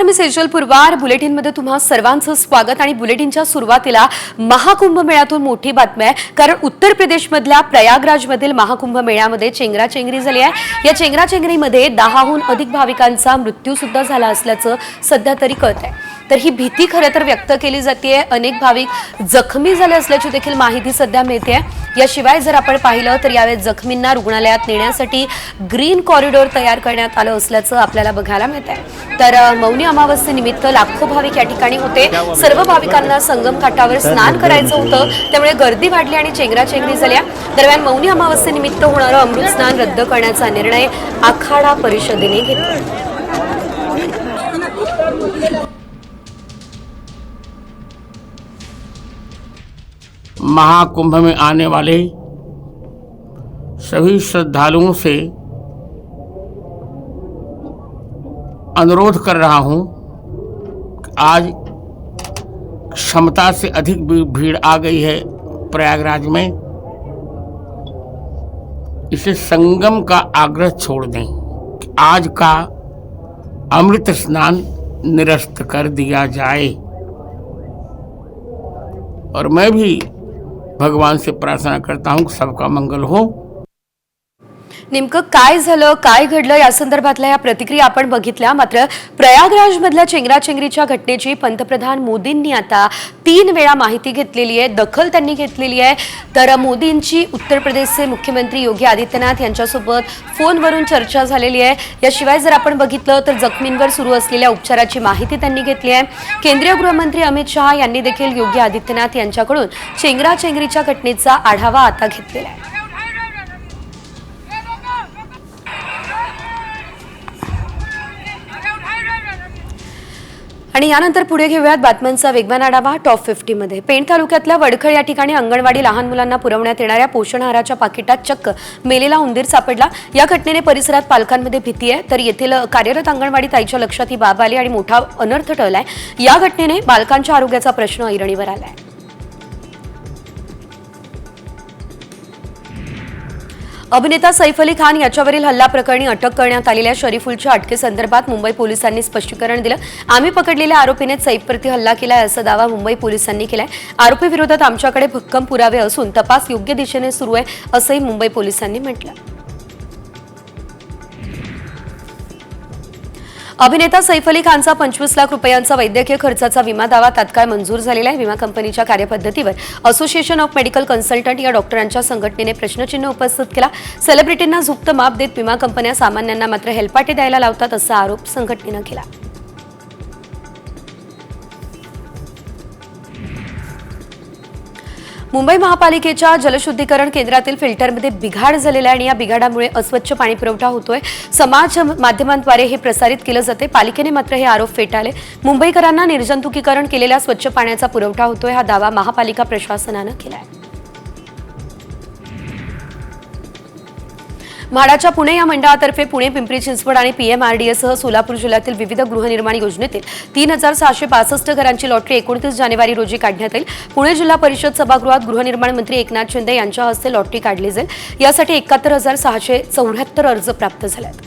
नमस्कार, मी सेजल पुरवार. बुलेटिनमध्ये तुम्हा सर्वांचं स्वागत. आणि बुलेटिनच्या सुरुवातीला महाकुंभ मेळ्यातून मोठी बातमी आहे, कारण उत्तर प्रदेशमधल्या प्रयागराजमधील महाकुंभ मेळ्यामध्ये चेंगराचेंगरी झाली आहे. या चेंगराचेंगरीमध्ये 10हून अधिक भाविकांचा मृत्यू सुद्धा झाला असल्याचं सध्या तरी कळतंय. तर ही भीती खरं तर व्यक्त केली जाते. अनेक भाविक जखमी झाले असल्याची देखील माहिती सध्या मिळते. याशिवाय जर आपण पाहिलं तर यावेळी जखमींना रुग्णालयात नेण्यासाठी ग्रीन कॉरिडॉर तयार करण्यात आलं असल्याचं आपल्याला बघायला मिळतंय. तर मौनी अमावस्येनिमित्त लाखो भाविक या ठिकाणी होते. सर्व भाविकांना संगम घाटावर स्नान करायचं होतं, त्यामुळे गर्दी वाढली आणि चेंगराचेंगरी झाल्या. दरम्यान मौनी अमावस्येनिमित्त होणारं अमृत स्नान रद्द करण्याचा निर्णय आखाडा परिषदेने घेतला. महाकुंभ में आने वाले सभी श्रद्धालुओं से अनुरोध कर रहा हूं कि आज क्षमता से अधिक भीड़ आ गई है प्रयागराज में. इसे संगम का आग्रह छोड़ दें कि आज का अमृत स्नान निरस्त कर दिया जाए. और मैं भी भगवान से प्रार्थना करता हूं कि सबका मंगल हो. नेमकं काय झालं, काय घडलं या संदर्भातल्या या प्रतिक्रिया आपण बघितल्या. मात्र प्रयागराजमधल्या चेंगराचेंगरीच्या घटनेची पंतप्रधान मोदींनी आता 3 वेळा माहिती घेतलेली आहे, दखल त्यांनी घेतलेली आहे. तर मोदींची उत्तर प्रदेशचे मुख्यमंत्री योगी आदित्यनाथ यांच्यासोबत फोनवरून चर्चा झालेली आहे. याशिवाय जर आपण बघितलं तर जखमींवर सुरू असलेल्या उपचाराची माहिती त्यांनी घेतली आहे. केंद्रीय गृहमंत्री अमित शहा यांनी देखील योगी आदित्यनाथ यांच्याकडून चेंगराचेंगरीच्या घटनेचा आढावा आता घेतलेला आहे. आणि यानंतर पुढे घेऊयात बातम्यांचा वेगवान आढावा टॉप 50 मध्ये. पेण तालुक्यातल्या वडखळ या ठिकाणी अंगणवाडी लहान मुलांना पुरवण्यात येणाऱ्या पोषण आहाराच्या पाकिटात चक्क मेलेला उंदीर सापडला. या घटनेने परिसरात पालकांमध्ये भीती आहे. तर येथील कार्यरत अंगणवाडी ताईच्या लक्षात ही बाब आली आणि मोठा अनर्थ टळलाय. या घटनेने बालकांच्या आरोग्याचा प्रश्न ऐरणीवर आलाय. अभिनेता सैफ अली खान याच्यावरील हल्ला प्रकरणी अटक करण्यात आलेल्या शरीफुलच्या अटकेसंदर्भात मुंबई पोलिसांनी स्पष्टीकरण दिलं. आम्ही पकडलेल्या आरोपीने सैफप्रती हल्ला केलाय असा दावा मुंबई पोलिसांनी केलाय. आरोपी विरोधात आमच्याकडे भक्कम पुरावे असून तपास योग्य दिशेने सुरू आहे असंही मुंबई पोलिसांनी म्हटलं. अभिनेता सैफ अली खानचा 25 लाख रुपयांचा वैद्यकीय खर्चाचा विमा दावा तात्काळ मंजूर झालेला आहे. विमा कंपनीच्या कार्यपद्धतीवर असोसिएशन ऑफ मेडिकल कन्सल्टंट या डॉक्टरांच्या संघटनेने प्रश्नचिन्ह उपस्थित केला. सेलिब्रिटींना झुकतं माप देत विमा कंपन्या सामान्यांना मात्र हेलपाटे द्यायला लावतात असा आरोप संघटनेनं केला. मुंबई महापालिकेच्या जलशुद्धीकरण केंद्रातील फिल्टरमध्ये बिघाड झालेला आहे आणि या बिघाडामुळे अस्वच्छ पाणी पुरवठा होतोय. समाज माध्यमांद्वारे हे प्रसारित केलं जाते. पालिकेने मात्र हे आरोप फेटाळले. मुंबईकरांना निर्जंतुकीकरण केलेल्या स्वच्छ पाण्याचा पुरवठा होतोय हा दावा महापालिका प्रशासनानं केलाय. म्हाडाच्या पुणे या मंडळातर्फे पुणे, पिंपरी चिंचवड आणि पीएमआरडीएसह सोलापूर जिल्ह्यातील विविध गृहनिर्माण योजनेतील 3665 घरांची लॉटरी 29 जानेवारी रोजी काढण्यात येईल. पुणे जिल्हा परिषद सभागृहात गृहनिर्माण मंत्री एकनाथ शिंदे यांच्या हस्ते लॉटरी काढली जाईल. यासाठी 71,674 अर्ज प्राप्त झाले आहेत.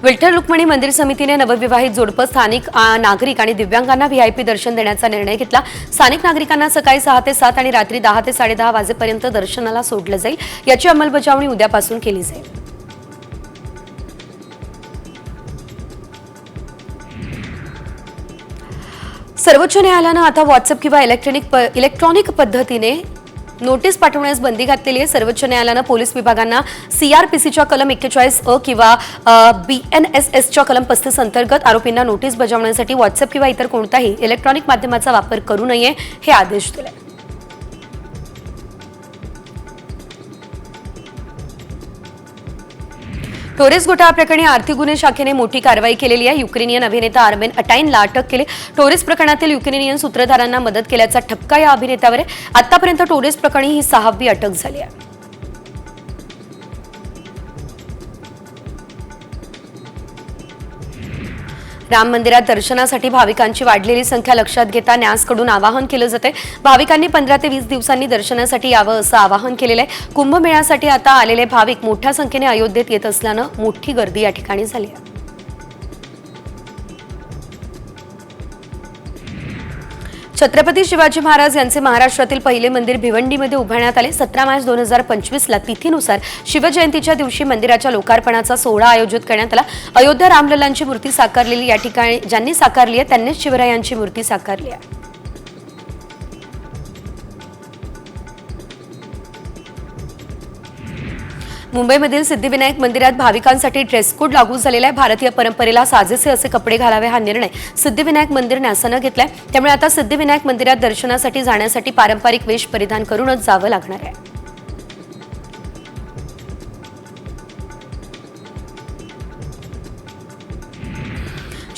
विठ्ठल रुक्मिणी मंदिर समितीने नवविवाहित जोडपं, स्थानिक नागरिक आणि दिव्यांगांना व्हीआयपी दर्शन देण्याचा निर्णय घेतला. स्थानिक नागरिकांना सकाळी 6 ते 7 आणि रात्री 10 ते 10:30 वाजेपर्यंत दर्शनाला सोडलं जाईल. याची अंमलबजावणी उद्यापासून केली जाईल. सर्वोच्च न्यायालयानं आता व्हॉट्सअप किंवा इलेक्ट्रॉनिक पद्धतीने नोटीस पाठवण्यास बंदी घातलेली आहे. सर्वोच्च न्यायालयानं पोलीस विभागांना सीआरपीसीच्या कलम 41(अ) किंवा बीएनएसएसच्या कलम 35 अंतर्गत आरोपींना नोटीस बजावण्यासाठी व्हॉट्सअप किंवा इतर कोणत्याही इलेक्ट्रॉनिक माध्यमाचा वापर करू नये हे आदेश दिले. टोरेस घोटाळा प्रकरणी आर्थिक गुन्हे शाखेने मोठी कारवाई केलेली आहे. युक्रेनियन अभिनेता आर्मेन अटाईनला अटक केली. टोरेस प्रकरणातील युक्रेनियन सूत्रधारांना मदत केल्याचा ठपका या अभिनेत्यावर आहे. आतापर्यंत टोरेस प्रकरणी ही 6वी अटक झाली आहे. राम मंदिरात दर्शनासाठी भाविकांची वाढलेली संख्या लक्षात घेता न्यासकडून आवाहन केलं जाते। भाविकांनी 15 ते 20 दिवसांनी दर्शनासाठी यावं असं आवाहन केलेलं आहे। कुंभमेळ्यासाठी आता आलेले भाविक मोठ्या संख्येने अयोध्येत येत असल्यानं मोठी गर्दी या ठिकाणी झाली आहे। छत्रपती शिवाजी महाराज यांचे महाराष्ट्रातील पहिले मंदिर भिवंडीमध्ये उभारण्यात आले। 17 मार्च 2025 ला तिथीनुसार शिवजयंतीच्या दिवशी मंदिराच्या लोकार्पणाचा सोहळा आयोजित करण्यात आला। अयोध्या रामलल्लांची मूर्ती साकारलेली या ठिकाणी ज्यांनी साकारली आहे त्यांनीच शिवरायांची मूर्ती साकारली आहे। मुंबईमधील सिद्धिविनायक मंदिरात भाविकांसाठी ड्रेस कोड लागू झालेला आहे। भारतीय परंपरेला साजेसे असे कपडे घालावे हा निर्णय सिद्धिविनायक मंदिर न्यासानं घेतलाय। त्यामुळे आता सिद्धिविनायक मंदिरात दर्शनासाठी जाण्यासाठी पारंपरिक वेश परिधान करूनच जावं लागणार आहे।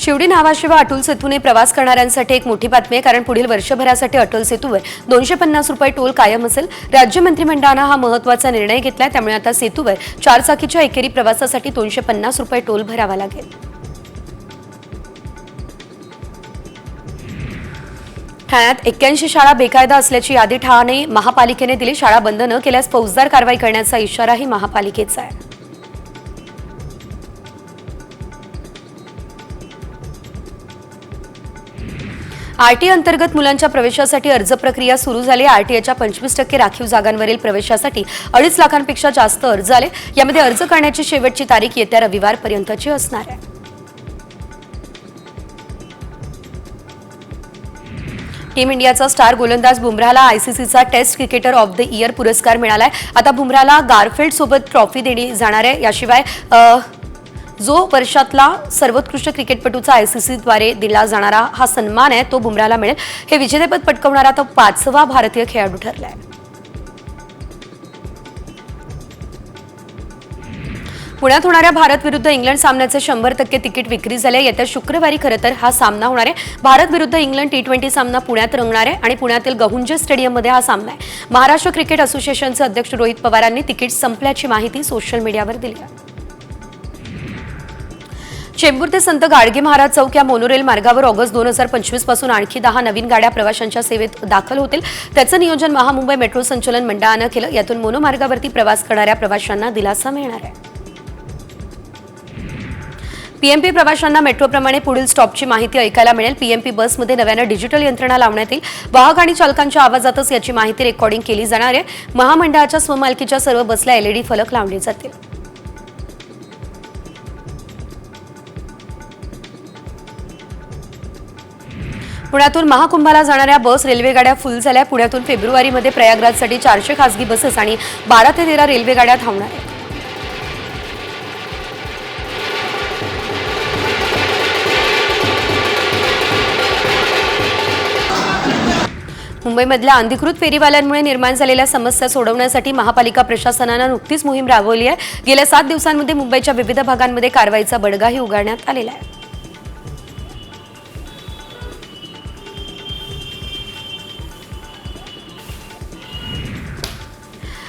शिवडी नावाशिवाय अटल सेतूने प्रवास करणाऱ्यांसाठी एक मोठी बातमी आहे, कारण पुढील वर्षभरासाठी अटल सेतूवर 250 रुपये टोल कायम असेल। राज्य मंत्रिमंडळानं हा महत्त्वाचा निर्णय घेतलाय। त्यामुळे आता सेतूवर 4 चाकीच्या एकेरी प्रवासासाठी 250 रुपये टोल भरावा लागेल। ठाण्यात 81 शाळा बेकायदा असल्याची यादी ठाणे महापालिकेने दिली। शाळा बंद न केल्यास फौजदार कारवाई करण्याचा इशाराही महापालिकेचा आहे। आरटीए अंतर्गत मुलांच्या प्रवेशासाठी अर्ज प्रक्रिया सुरू झाली। आरटीएच्या 25% राखीव जागांवरील प्रवेशासाठी 2.5 लाखांपेक्षा जास्त अर्ज आले। यामध्ये अर्ज करण्याची शेवटची तारीख येत्या रविवारपर्यंतची असणार आहे। टीम इंडियाचा स्टार गोलंदाज बुमराहला आयसीसीचा test cricketer of the year पुरस्कार मिळालाय। आता बुमराहला गारफील्ड सोबत ट्रॉफी देण्यात जाणार आहे। याशिवाय जो वर्षातला सर्वोत्कृष्ट क्रिकेटपटूचा आयसीसीद्वारे दिला जाणारा हा सन्मान आहे तो बुमराहला मिळेल। हे विजेतेपद पटकावणारा तो 5वा भारतीय खेळाडू ठरलाय। पुण्यात होणाऱ्या भारत विरुद्ध इंग्लंड सामन्याचे 100% तिकीट विक्री झाले। येत्या शुक्रवारी खरं तर हा सामना होणार आहे। भारत विरुद्ध इंग्लंड T20 सामना पुण्यात रंगणार आहे आणि पुण्यातील गहुंजे स्टेडियममध्ये हा सामना आहे। महाराष्ट्र क्रिकेट असोसिएशनचे अध्यक्ष रोहित पवारांनी तिकीट संपल्याची माहिती सोशल मीडियावर दिली आहे। चेंबूर ते संत गाडगे महाराज चौक या मोनोरेल मार्गावर ऑगस्ट 2025 पासून आणखी 10 नवीन गाड्या प्रवाशांच्या सेवेत दाखल होतील। त्याचं नियोजन महामुंबई मेट्रो संचलन मंडळानं केलं। यातून मोनोमार्गावरती प्रवास करणाऱ्या प्रवाशांना दिलासा मिळणार आहे। पीएमपी प्रवाशांना मेट्रोप्रमाणे पुढील स्टॉपची माहिती ऐकायला मिळेल। पीएमपी बसमध्ये नव्यानं डिजिटल यंत्रणा लावण्यात येईल। वाहक आणि चालकांच्या आवाजातच याची माहिती रेकॉर्डिंग केली जाणार आहे। महामंडळाच्या स्वमालकीच्या सर्व बसला एलईडी फलक लावले जातील। पुण्यातून महाकुंभाला जाणाऱ्या बस रेल्वे गाड्या फुल झाल्या। पुण्यातून फेब्रुवारीमध्ये प्रयागराजसाठी 400 खासगी बसेस आणि 12 ते 13 रेल्वे गाड्या धावणार आहेत। मुंबईमधल्या अनधिकृत फेरीवाल्यांमुळे निर्माण झालेल्या समस्या सोडवण्यासाठी महापालिका प्रशासनानं नुकतीच मोहीम राबवली आहे। गेल्या 7 दिवसांमध्ये मुंबईच्या विविध भागांमध्ये कारवाईचा बडगाही उगारण्यात आलेला आहे।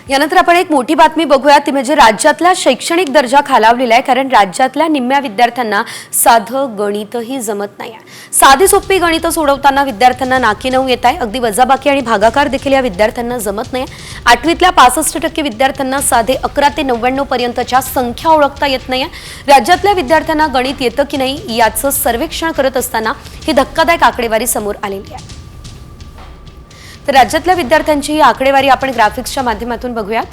यानंतर आपण एक मोठी बातमी बघूया, ती म्हणजे राज्यातला शैक्षणिक दर्जा खालावलेला आहे, कारण राज्यातल्या निम्म्या विद्यार्थ्यांना साधं गणितही जमत नाही। साधी सोपी गणित सोडवताना विद्यार्थ्यांना नाकी नऊ येत आहे। अगदी वजाबाकी आणि भागाकार देखील या विद्यार्थ्यांना जमत नाही। 8वीतल्या 65% विद्यार्थ्यांना साधे 11 ते 99 पर्यंतच्या संख्या ओळखता येत नाही। राज्यातल्या विद्यार्थ्यांना गणित येतं की नाही याचं सर्वेक्षण करत असताना ही धक्कादायक आकडेवारी समोर आलेली आहे। तर राज्यातल्या विद्यार्थ्यांची ही आकडेवारी आपण ग्राफिक्सच्या माध्यमातून बघूयात।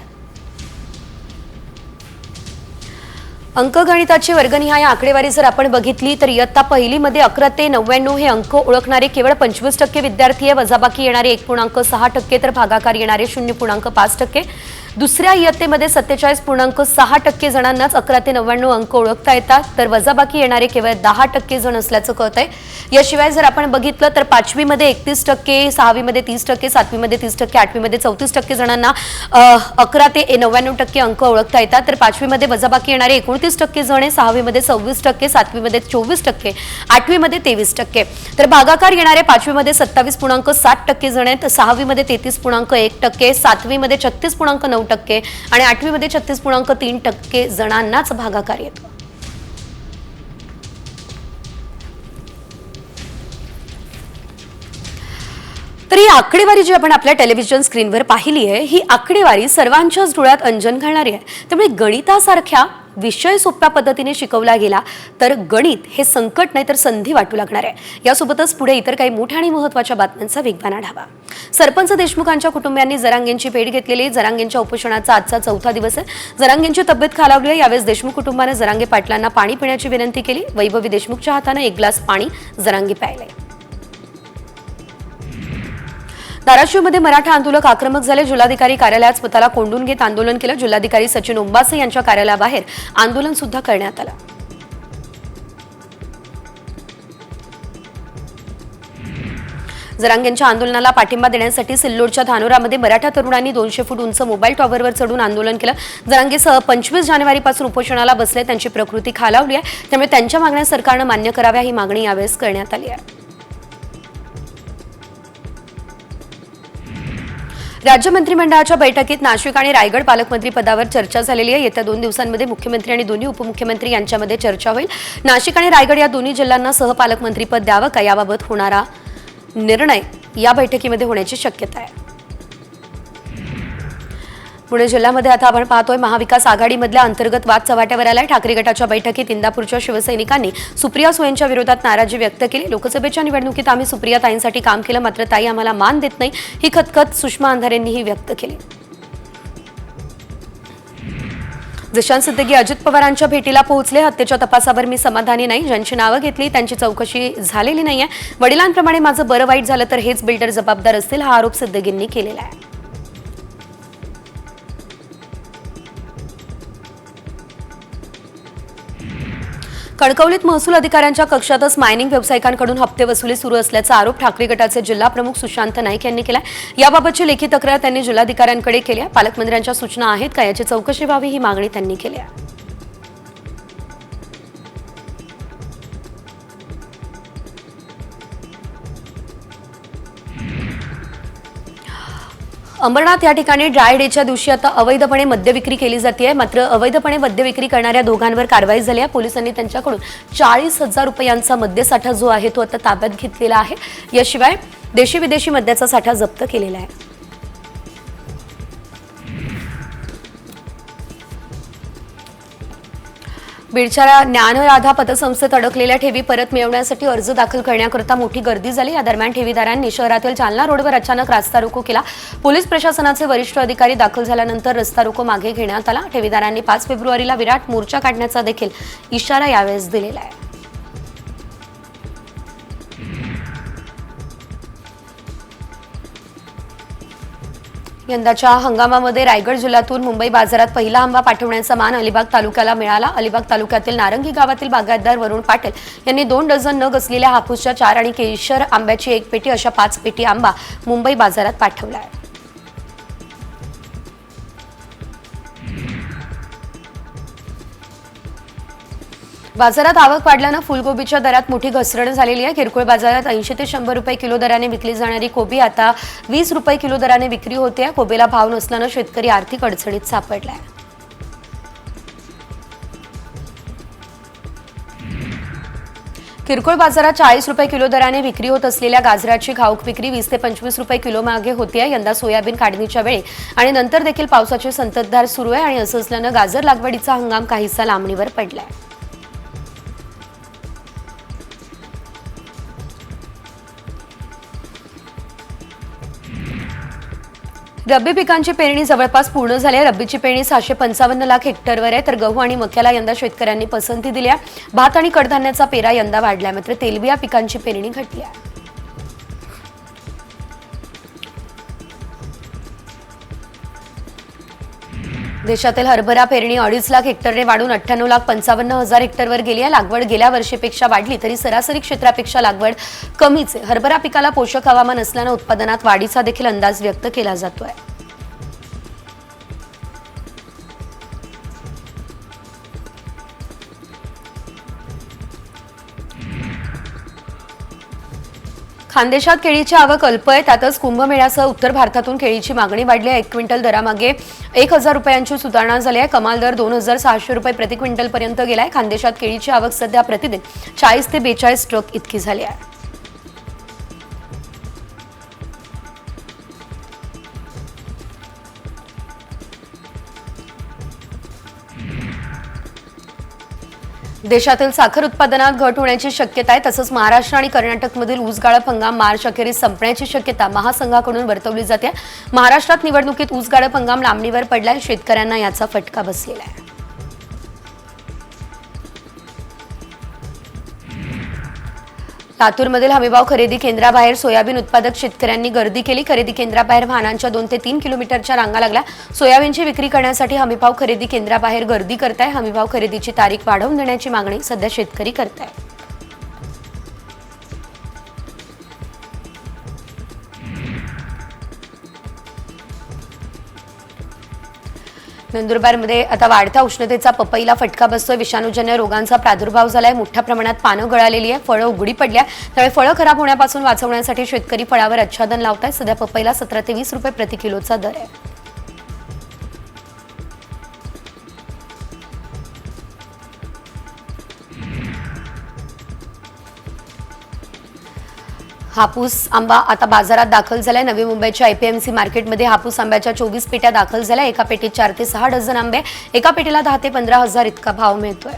अंकगणिताची वर्गनिहाय आकडेवारी जर आपण बघितली तर इयत्ता पहिलीमध्ये 11 ते 99 हे अंक ओळखणारे केवळ 25% विद्यार्थी आहे। वजाबाकी येणारे 1.6% तर भागाकार येणारे 0.5%। दुसऱ्या इयत्तेमध्ये 47.6% जणांनाच 11 ते 99 अंक ओळखता येतात, तर वजाबाकी येणारे केवळ 10% जण असल्याचं कळतंय। याशिवाय जर आपण बघितलं तर 5वीमध्ये 31%, 6वीमध्ये 30%, 7वीमध्ये 30%, 8वीमध्ये 34% जणांना 11 ते 99% अंक ओळखता येतात, तर 5वीमध्ये वजाबाकी येणारे 29% जण आहे, 6वीमध्ये 26%, 7वीमध्ये 24%, 8वीमध्ये 23%, तर भागाकार येणारे 5वीमध्ये 27.7% जण आहेत, 6वीमध्ये 33.1%, 7वीमध्ये 36.9% आणि 8वीमध्ये 36.3% जणांनाच भागाकार येतो। तर ही आकडेवारी जी आपण आपल्या टेलिव्हिजन स्क्रीनवर पाहिली आहे ही आकडेवारी सर्वांच्याच डोळ्यात अंजन घालणारी आहे. त्यामुळे गणितासारख्या विषय सोप्या पद्धतीने शिकवला गेला तर गणित हे संकट नाही तर संधी वाटू लागणार आहे. यासोबतच पुढे इतर काही मोठ्या आणि महत्त्वाच्या बातम्यांचा वेगवान आढावा. सरपंच देशमुखांच्या कुटुंबियांनी जरांगेंची भेट घेतलेली. जरांगेंच्या उपोषणाचा आजचा 4था दिवस आहे. जरांगेंची तब्येत खालावली आहे. यावेळेस देशमुख कुटुंबाने जरांगे पाटलांना पाणी पिण्याची विनंती केली. वैभवी देशमुखच्या हाताने 1 ग्लास पाणी जरांगे प्यायले. धाराशिवमध्ये मराठा आंदोलक आक्रमक झाले. जिल्हाधिकारी कार्यालयात स्वतःला कोंडून घेत आंदोलन केलं. जिल्हाधिकारी सचिन ओंबासे यांच्या कार्यालयाबाहेर आंदोलन सुद्धा करण्यात आलं. जरांगेंच्या आंदोलनाला पाठिंबा देण्यासाठी सिल्लोडच्या धानोरामध्ये मराठा तरुणांनी 200 फूट उंच मोबाईल टॉवरवर चढून आंदोलन केलं. जरांगेसह 25 जानेवारीपासून उपोषणाला बसले. त्यांची प्रकृती खालावली आहे. त्यामुळे त्यांच्या मागण्या सरकारनं मान्य कराव्या ही मागणी यावेळेस करण्यात आली आहे. राज्य मंत्रिमंडळाच्या बैठकीत नाशिक आणि रायगड पालकमंत्री पदावर चर्चा झालेली आहे. येत्या 2 दिवसांमध्ये मुख्यमंत्री आणि दोन्ही उपमुख्यमंत्री यांच्यामध्ये चर्चा होईल. नाशिक आणि रायगड या दोन्ही जिल्ह्यांना सहपालकमंत्रीपद द्यावं का याबाबत होणारा निर्णय या बैठकीमध्ये होण्याची शक्यता आहे. पुणे जिल्ह्यामध्ये आता आपण पाहतोय महाविकास आघाडीमधल्या अंतर्गत वाद चव्हाट्यावर आलाय. ठाकरे गटाच्या बैठकीत इंदापूरच्या शिवसैनिकांनी सुप्रिया सुळेंच्या विरोधात नाराजी व्यक्त केली. लोकसभेच्या निवडणुकीत आम्ही सुप्रिया ताईंसाठी काम केलं, मात्र ताई आम्हाला मान देत नाही ही खतखत सुषमा अंधारेंनीही व्यक्त केली. जिशान सिद्दीकी अजित पवारांच्या भेटीला पोहोचले. हत्येच्या तपासावर मी समाधानी नाही. ज्यांची नावं घेतली त्यांची चौकशी झालेली नाहीये. वडिलांप्रमाणे माझं बरं वाईट झालं तर हेच बिल्डर जबाबदार असतील हा आरोप सिद्दीकींनी केलेला आहे. कणकवलीत महसूल अधिकाऱ्यांच्या कक्षातच मायनिंग व्यावसायिकांकडून हप्ते वसुली सुरू असल्याचा आरोप ठाकरे गटाचे जिल्हा प्रमुख सुशांत नाईक यांनी केला. याबाबतची लेखी तक्रार त्यांनी जिल्हाधिकाऱ्यांकडे केली आहे. पालकमंत्र्यांच्या सूचना आहेत का याची चौकशी व्हावी ही मागणी त्यांनी केली आहे. अंबरनाथ या ठिकाणी ड्राय डेच्या दिवशी आता अवैधपणे मद्यविक्री केली जाते. मात्र अवैधपणे मद्यविक्री करणाऱ्या दोघांवर कारवाई झाली आहे. पोलिसांनी त्यांच्याकडून 40,000 रुपयांचा मद्यसाठा जो आहे तो आता ताब्यात घेतलेला आहे. याशिवाय देशी विदेशी मद्याचा साठा जप्त केलेला आहे. बीडच्या ज्ञानराधा पतसंस्थेत अडकलेल्या ठेवी परत मिळवण्यासाठी अर्ज दाखल करण्याकरता मोठी गर्दी झाली. या दरम्यान ठेवीदारांनी शहरातील जालना रोडवर अचानक रास्ता रोको केला. पोलीस प्रशासनाचे वरिष्ठ अधिकारी दाखल झाल्यानंतर रस्ता रोको मागे घेण्यात आला. ठेवीदारांनी 5 फेब्रुवारीला विराट मोर्चा काढण्याचा देखील इशारा यावेळेस दिलेला आहे. यंदाच्या हंगामामध्ये रायगड जिल्ह्यातून मुंबई बाजारात पहिला आंबा पाठवण्याचा मान अलिबाग तालुक्याला मिळाला. अलिबाग तालुक्यातील नारंगी गावातील बागायतदार वरुण पाटील यांनी 2 डझन नग असलेल्या हापूसच्या 4 आणि केशर आंब्याची 1 पेटी अशा 5 पेटी आंबा मुंबई बाजारात पाठवला आहे. बाजारात आवक वाढल्यानं फुलगोबीच्या दरात मोठी घसरण झालेली आहे. किरकोळ बाजारात 80 ते 100 रुपये किलो दराने विकली जाणारी कोबी आता 20 रुपये किलो दराने विक्री होते. कोबीला भाव नसल्यानं शेतकरी आर्थिक अडचणीत सापडला आहे. किरकोळ बाजारात 40 रुपये किलो दराने विक्री होत असलेल्या गाजराची घाऊक विक्री 20 ते 25 रुपये किलो मागे होती. यंदा सोयाबीन काढणीच्या वेळी आणि नंतर देखील पावसाची संततधार सुरू आहे आणि असं असल्यानं गाजर लागवडीचा हंगाम काहीसा लांबणीवर पडलाय. रब्बी पिकांची पेरणी जवळपास पूर्ण झाली आहे. रब्बीची पेरणी 655 लाख हेक्टरवर आहे. तर गहू आणि मक्याला यंदा शेतकऱ्यांनी पसंती दिली आहे. भात आणि कडधान्याचा पेरा यंदा वाढलाय. मात्र तेलबिया पिकांची पेरणी घटली आहे. देशातील हरभरा पेरणी 2.5 लाख हेक्टरने वाढून 98,55,000 हेक्टरवर गेली आहे. लागवड गेल्या वर्षीपेक्षा वाढली तरी सरासरी क्षेत्रापेक्षा लागवड कमीच आहे. हरभरा पिकाला पोषक हवामान असल्यानं उत्पादनात वाढीचा देखील अंदाज व्यक्त केला जातोय. खानदेशात केळीची आवक अल्प आहे. त्यातच कुंभमेळ्यासह उत्तर भारतातून केळीची मागणी वाढली आहे. 1 क्विंटल दरामागे 1,000 रुपयांची सुधारणा झाली आहे. कमाल दर 2,600 रुपये प्रति क्विंटल पर्यंत गेलाय. खानदेशात केळीची आवक सध्या प्रतिदिन 40 ते 42 ट्रक इतकी झाली आहे. देशातील साखर उत्पादनात घट होण्याची शक्यता आहे. तसंच महाराष्ट्र आणि कर्नाटकमधील ऊस गाळप हंगाम मार्च अखेरीस संपण्याची शक्यता महासंघाकडून वर्तवली जाते. महाराष्ट्रात निवडणुकीत ऊस गाळप हंगाम लांबणीवर पडलाय. शेतकऱ्यांना याचा फटका बसलेला आहे. लातूरमधील हमीभाव खरेदी केंद्राबाहेर सोयाबीन उत्पादक शेतकऱ्यांनी गर्दी केली. खरेदी केंद्राबाहेर वाहनांच्या 2 ते 3 किलोमीटरच्या रांगा लागल्या. सोयाबीनची विक्री करण्यासाठी हमीभाव खरेदी केंद्राबाहेर गर्दी करताय. हमीभाव खरेदीची तारीख वाढवून देण्याची मागणी सध्या शेतकरी करताय. नंदुरबारमध्ये आता वाढत्या उष्णतेचा पपईला फटका बसतोय. विषाणूजन्य रोगांचा प्रादुर्भाव झालाय. मोठ्या प्रमाणात पानं गळालेली आहे. फळं उघडी पडल्या. त्यामुळे फळं खराब होण्यापासून वाचवण्यासाठी शेतकरी फळावर आच्छादन लावतायत. सध्या पपईला 17 ते 20 रुपये प्रति किलोचा दर आहे. हापूस आंबा आता बाजारात दाखल झालाय. नवी मुंबईच्या आयपीएमसी मार्केटमध्ये हापूस आंब्याच्या 24 पेट्या दाखल झाल्या. एका पेटीत 4 ते 6 डझन आंबे, एका पेटीला 10 ते 15 हजार इतका भाव मिळतोय.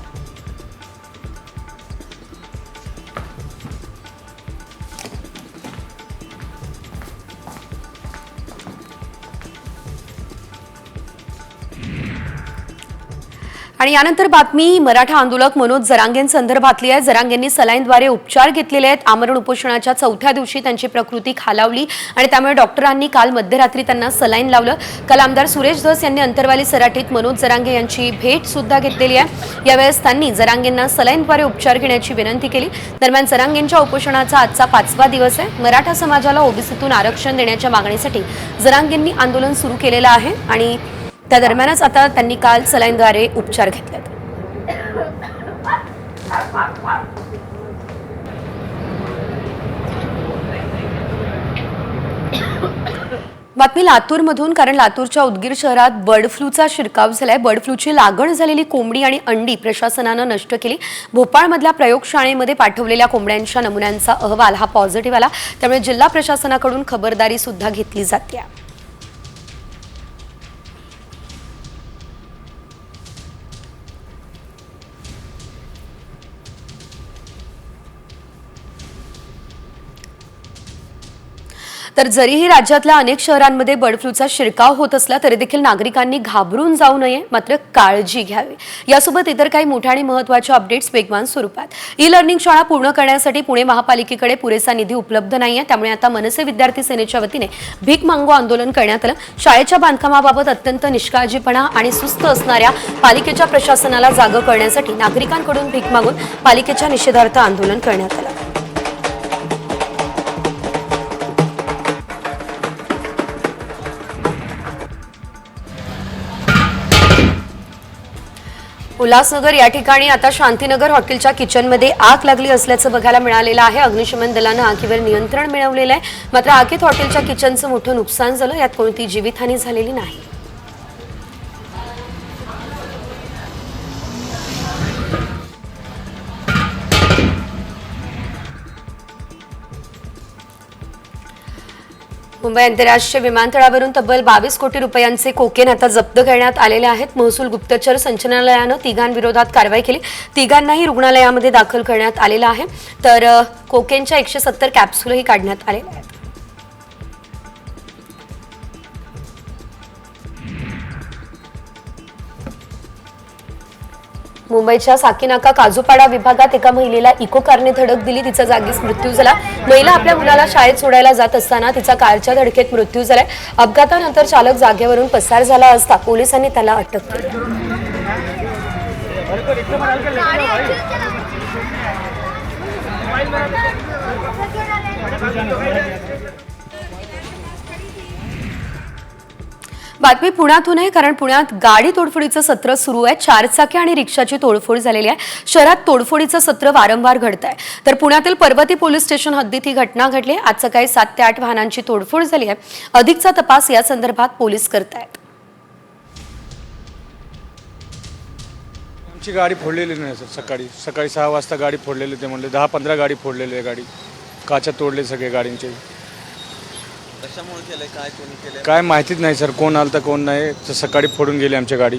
आणि यानंतर बातमी मराठा आंदोलक मनोज जरांगेंसंदर्भातली आहे. जरांगेंनी सलाईनद्वारे उपचार घेतलेले आहेत. आमरण उपोषणाच्या 4थ्या दिवशी त्यांची प्रकृती खालावली आणि त्यामुळे डॉक्टरांनी काल मध्यरात्री त्यांना सलाईन लावलं. काल आमदार सुरेश धस यांनी अंतरवाली सराटीत मनोज जरांगे यांची भेट सुद्धा घेतलेली आहे. यावेळेस त्यांनी जरांगेंना सलाईनद्वारे उपचार घेण्याची विनंती केली. दरम्यान जरांगेंच्या उपोषणाचा आजचा 5वा दिवस आहे. मराठा समाजाला ओबीसीतून आरक्षण देण्याच्या मागणीसाठी जरांगेंनी आंदोलन सुरू केलेलं आहे आणि त्या दरम्यानच आता त्यांनी काल सलाईनद्वारे उपचार घेतलेत. बातमी लातूरमधून, कारण लातूरच्या उदगीर शहरात बर्ड फ्लूचा शिरकाव झालाय. बर्ड फ्लूची लागण झालेली कोंबडी आणि अंडी प्रशासनानं नष्ट केली. भोपाळमधल्या प्रयोगशाळेमध्ये पाठवलेल्या कोंबड्यांच्या नमुन्यांचा अहवाल हा पॉझिटिव्ह आला. त्यामुळे जिल्हा प्रशासनाकडून खबरदारी सुद्धा घेतली जाते. तर जरीही राज्यातल्या अनेक शहरांमध्ये बर्ड फ्लूचा शिरकाव होत असला तरी देखील नागरिकांनी घाबरून जाऊ नये, मात्र काळजी घ्यावी. यासोबत इतर काही मोठ्या आणि महत्त्वाच्या अपडेट्स वेगवान स्वरूपात. ई लर्निंग शाळा पूर्ण करण्यासाठी पुणे महापालिकेकडे पुरेसा निधी उपलब्ध नाहीये. त्यामुळे आता मनसे विद्यार्थी सेनेच्या वतीने भीक मागो आंदोलन करण्यात आलं. शाळेच्या बांधकामाबाबत अत्यंत निष्काळजीपणा आणि सुस्त असणाऱ्या पालिकेच्या प्रशासनाला जागं करण्यासाठी नागरिकांकडून भीक मागून पालिकेच्या निषेधार्थ आंदोलन करण्यात आलं. उल्हासनगर या ठिकाणी आता शांतीनगर हॉटेलच्या किचनमध्ये आग लागली असल्याचं बघायला मिळालेलं आहे. अग्निशमन दलानं आगीवर नियंत्रण मिळवलेलं आहे. मात्र आगीत हॉटेलच्या किचनचं मोठं नुकसान झालं. यात कोणती जीवितहानी झालेली नाही. मुंबई आंतरराष्ट्रीय विमानतळावरून तब्बल 22 कोटी रुपयांचे कोकेन आता जप्त करण्यात आलेले आहेत. महसूल गुप्तचर संचालनालयानं तिघांविरोधात कारवाई केली. तिघांनाही रुग्णालयामध्ये दाखल करण्यात आलेलं आहे. तर कोकेनच्या 170 कॅप्सूलही काढण्यात आलेल्या आहेत. मुंबईच्या साकीनाका काजूपाडा विभागात एका महिलेला इको कारने धडक दिली. तिचा जागीच मृत्यू झाला. महिला आपल्या मुलाला शाळेत सोडायला जात असताना तिचा कारच्या धडकेत मृत्यू झालाय. अपघातानंतर चालक जागेवरून पसार झाला असता पोलिसांनी त्याला अटक केली. बातमी पुण्यातून आहे, कारण पुण्यात गाडी तोडफोडीचं सत्र सुरू आहे. 4 चाकी आणि रिक्षाची तोडफोड झालेली आहे. शहरात तोडफोडीचं सत्र वारंवार घडत आहे. तर पुण्यातील पर्वती पोलीस स्टेशन हद्दीत ही घटना घडली. आज सकाळी 7 ते 8 वाहनांची तोडफोड झाली आहे. अधिकचा तपास या संदर्भात पोलीस करतायत. आमची गाडी फोडलेली नाही सर. सकाळी 6 वाजता गाडी फोडलेली. ते म्हणले 10-15 गाडी फोडलेली आहे. गाडी काचा तोडले सगळे गाडींचे. कशामुळे केलंय, काय कोणी केलंय काय माहितीच नाही सर. कोण आलं तर कोण नाही. सकाळी फोडून गेली आमची गाडी.